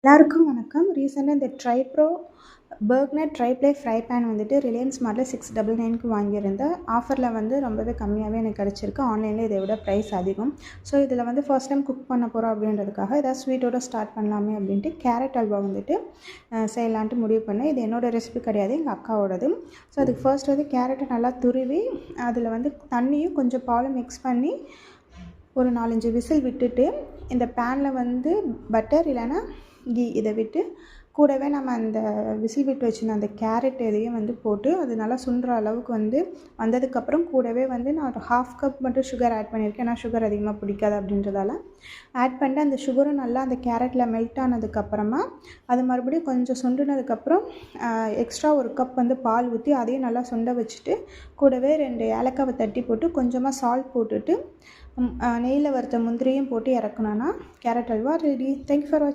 எல்லாருக்கும் வணக்கம். ரீசெண்டாக இந்த ட்ரைப்ரோ பர்க்னர் ட்ரைப்ளே ஃப்ரை பேன் வந்துட்டு ரிலையன்ஸ் மார்ட்டில் 699க்கு வாங்கியிருந்தேன். ஆஃபரில் வந்து ரொம்பவே கம்மியாகவே எனக்கு கிடச்சிருக்கு. ஆன்லைனில் இதை விட ப்ரைஸ் அதிகம். ஸோ இதில் வந்து ஃபர்ஸ்ட் டைம் குக் பண்ண போகிறோம் அப்படின்றதுக்காக ஏதாவது ஸ்வீட்டோட ஸ்டார்ட் பண்ணலாமே அப்படின்ட்டு கேரட் அல்வா வந்துட்டு செய்யலான்ட்டு முடிவு பண்ணேன். இது என்னோடய ரெசிபி கிடையாது, எங்கள் அக்காவோடது. ஸோ அதுக்கு ஃபர்ஸ்ட் வந்து கேரட்டை நல்லா துருவி அதில் வந்து தண்ணியும் கொஞ்சம் பாலும் மிக்ஸ் பண்ணி ஒரு 4-5 விசில் விட்டுட்டு இந்த பேனில் வந்து பட்டர் இல்லைன்னா கீ இதை விட்டு கூடவே நம்ம அந்த விசில் விட்டு வச்சுருந்த அந்த கேரட் இதையும் வந்து போட்டு அது நல்லா சுண்டுற அளவுக்கு வந்து வந்ததுக்கப்புறம் கூடவே வந்து நான் ஒரு 1/2 கப் மட்டும் சுகர் ஆட் பண்ணியிருக்கேன். ஏன்னா சுகர் அதிகமாக பிடிக்காது அப்படின்றதால ஆட் பண்ணிட்டு அந்த சுகரும் நல்லா அந்த கேரட்டில் மெல்ட் ஆனதுக்கப்புறமா அது மறுபடியும் கொஞ்சம் சுண்டுனதுக்கப்புறம் எக்ஸ்ட்ரா 1 கப் வந்து பால் ஊற்றி அதையும் நல்லா சுண்ட வச்சுட்டு கூடவே 2 ஏலக்காவை தட்டி போட்டு கொஞ்சமாக சால்ட் போட்டுட்டு நெய்யில் வறுத்த முந்திரியும் போட்டு இறக்கணுன்னா carrot halwa ready. Thank you for வாட்சிங்.